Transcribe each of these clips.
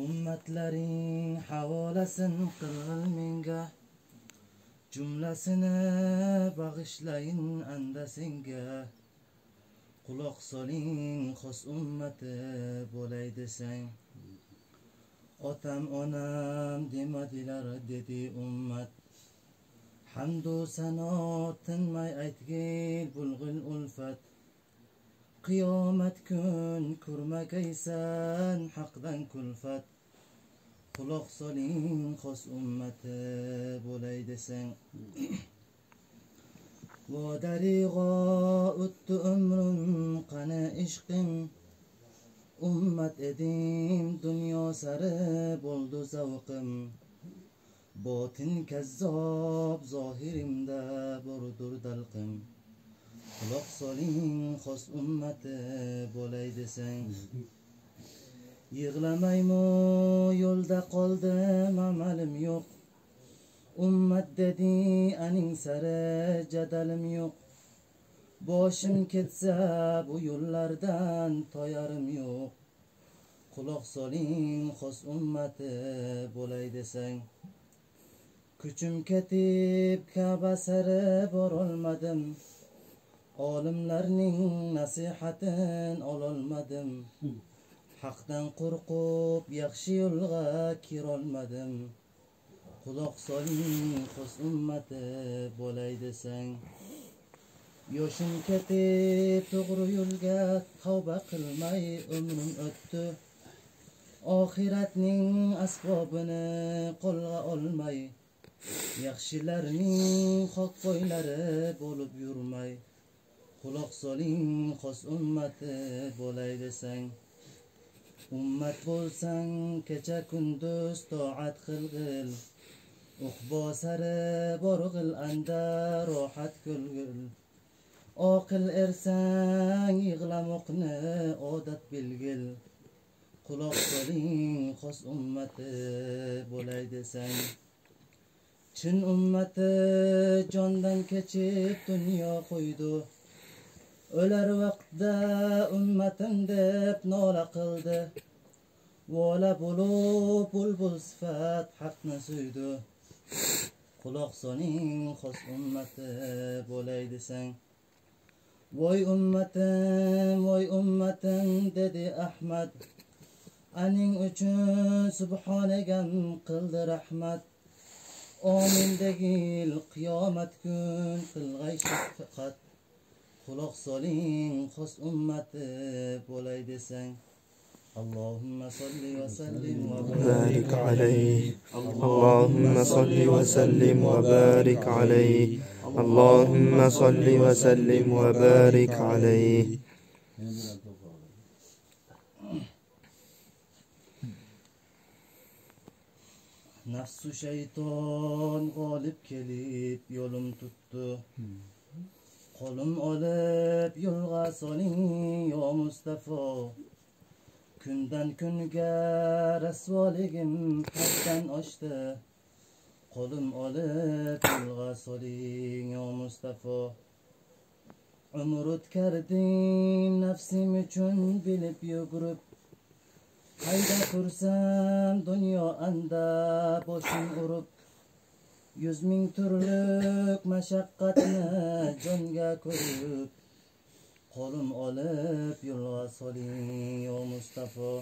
Ummatlaring havolasin qilg'il menga, jumlasini bag'ishlayin anda senga. Quloq soling xos ummati bo'lay desang, otam onam demadilar dedi ummat. Hamdu sano tinmay aytgil bulg'il ulfat, qiyomat kun ko'rmagaysan haqdan kulfat. Quloq soling xos ummati bo'lay desang. Vodarigo o'tdi umrim qani ishqim, ummat edim dunyo sari bo'ldi zavqim. Botin kazzob zohirimda bordur dalqim. Quloq soling xos ummati bo'lay desang. Yig'lamaymi yo'lda qoldim amalim yo'q, ummat dedi aning sari jadalim yo'q. Boshim ketsa bu yo'llardan toyarim yo'q. Quloq soling xos ummati bo'lay desang. Kuchim ketib Ka'ba sari borolmadim, olimlarning nasihatin ololmadim. Haqdan qo'rqib yaxshi yo'lga kirolmadim. Quloq soling xos ummati bo'lay desang. Yoshim ketib to'g'ri yo'lga tavba qilmay umrim o'tdi, oxiratning asbobini qo'lga olmay. Yaxshilarning xo'poylari bo'lib yurmay. Quloq soling xos ummati bo'lay desang. Ummat bo'lsang kecha kunduz to'at qilgil, uqbo sari borg'il anda rohat ko'rgil. Oqil ersang yig'lamoqni odat bilgil. Quloq soling xos ummati bo'lay desang. Chin ummati jondan kechib dunyo qo'ydi, o'lar vaqtda ummatim deb nola qildi. Vola bo'lib bulbul sifat haqni suydi. Quloq soling xos ummati bo'lay desang. Voy ummatim dedi Ahmad, aning uchun subhonagam qildi rahmat. Amin degil qiyomat kun qilg'ay shafqat. Quloq soling xos ummati bo'lay desang. اللهم صل وسلم وبارك عليه. اللهم صل وسلم وبارك عليه. اللهم صل وسلم وبارك عليه. Nafsu şeytan galip kelip yolum tuttu, qo'lim olib yo'lga soling yo Mustafa. Kundan kunga rasvoligim haddan oshdi, qo'lim olib yo'lga soling yo Mustafa. Umr o'tkardim nafsim uchun bilib yugurib, qayda tursam dunyo anda boshim urib. 100,000 turlik mashaqqatni jonga ko'rib, qo'lim olib yo'lga soling yo Mustafa.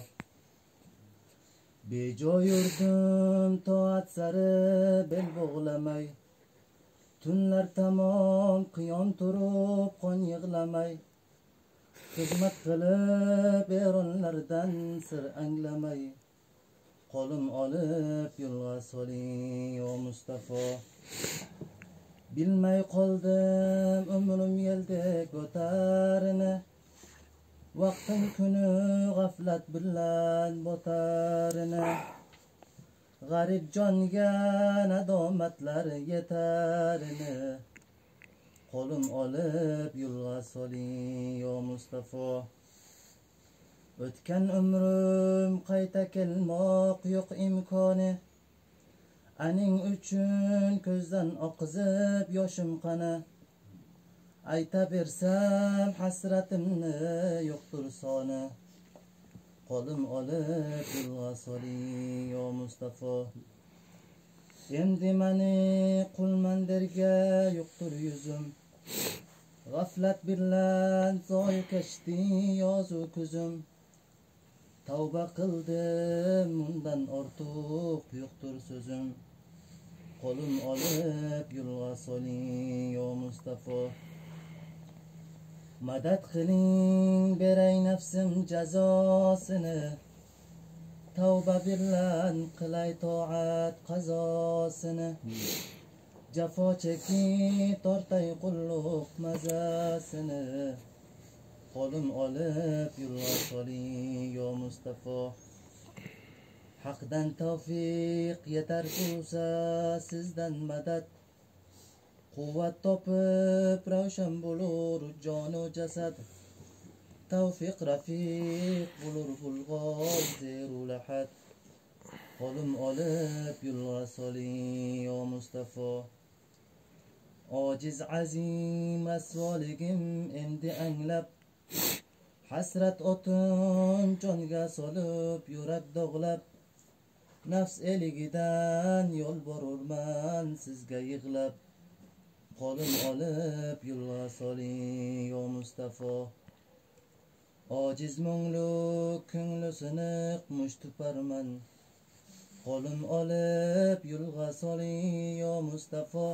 Bejo yurdim toat sari bel bog'lamay, tunlar tamom qiyom turib qon yig'lamay. Xizmat qilib eronlardan sir anglamay, qo'lim olib yo'lga soling yo Mustafa. Bilmay qoldim umrim yeldek o'tarini, vaqtim kuni g'aflat bilan botarini. G'arib jonga nadomatlar yetarini, qo'lim olib yo'lga soling yo Mustafa. O'tgan umrim qayta kelmoq yo'q imkoni, aning uchun ko'zdan oqizib yoshim qani. Ayta bersam hasratimni yo'qdir soni. Qo'lim olib yo'lga soling yo Mustafa. Endi meni qulman derga yo'qdir yuzim. G'aflat bilan zoy kechdi yozu kuzim. Tavba qildim undan ortiq yo'qdir so'zim. Qo'lim olib yo'lga soling yo Mustafa. Madad qiling beray nafsim jazosini. Tavba bilan qilay toat qazosini. Jafo chekib tortay qulluq mazasini. Qo'lim olib yo'lga soling yo Mustafa. Haqdan tavfiq yetar bo'lsa sizdan madad. Quvvat topib ravshan bo'lur jonu jasad. Tavfiq rafiq bo'lur bulg'or zeru lahad. Qo'lim olib yo'lga soling yo Mustafa. Ojiz azim asvoligim endi anglab. Hasrat o'tin jonga solib yurak dog'lab. Nafs eligidan yo'l borurman sizga yig'lab. Qo'lim olib yo'lga soling yo Mustafa. Ojiz mungluq ko'ngli siniq mushtuparman. Qo'lim olib yo'lga soling yo Mustafa.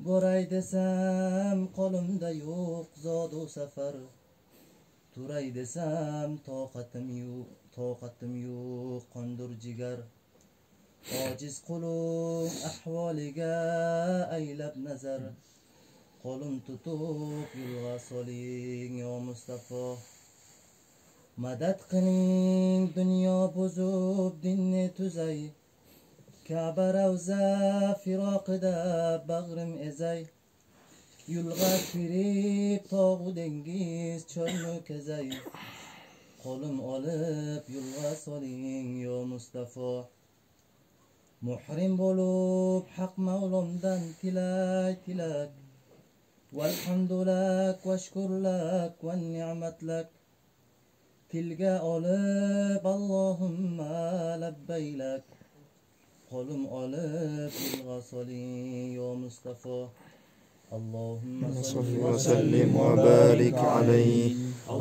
Boray desam qo'limda yo'q zodu safar. Turay desam toqatim yo'q qondur jigar. Ojiz qulum ahvoliga aylab nazar. Qo'lim tutib yo'lga soling yo Mustafa. Madad qiling dunyo buzib dinni tuzay. Ka'ba ravza firoqida bag'rim ezay. Yo'lga kirib tog'u dengiz cho'lni kezay. Qo'lim olib yo'lga soling yo Mustafa. Muhrim bo'lib haq mavlomdan tilak. Valhamdulillah va shkurlak va ni'matlak. Tilga olib Allohumma labbaylak. Qo'lim olib yo'lga soling yo Mustafa. اللهم صل وسلم وبارك عليه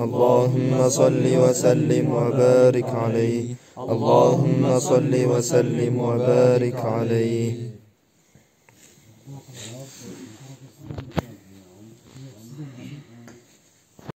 اللهم صل وسلم وبارك عليه اللهم صل وسلم وبارك عليه